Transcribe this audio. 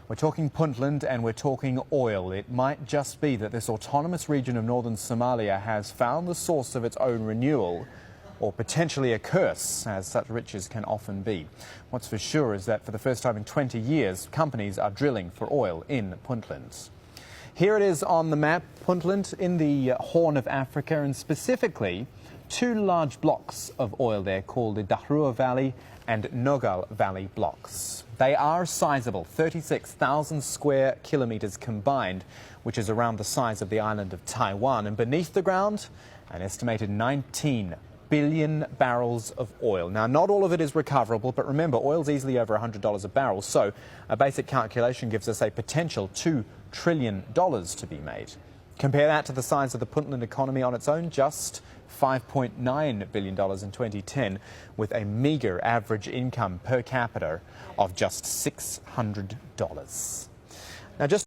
We're talking Puntland and we're talking oil. It might just be that this autonomous region of northern Somalia has found the source of its own renewal, or potentially a curse, as such riches can often be. What's for sure is that for the first time in 20 years, companies are drilling for oil in Puntland. Here it is on the map, Puntland in the Horn of Africa, and specifically two large blocks of oil there called the Dhaaf Valley and Nogal Valley blocks. They are sizable, 36,000 square kilometres combined, which is around the size of the island of Taiwan. And beneath the ground, an estimated 19 billion barrels of oil. Now, not all of it is recoverable, but remember, oil's easily over $100 a barrel, so a basic calculation gives us a potential $2 trillion to be made. Compare that to the size of the Puntland economy on its own, just $5.9 billion in 2010, with a meagre average income per capita of just $600. Now, just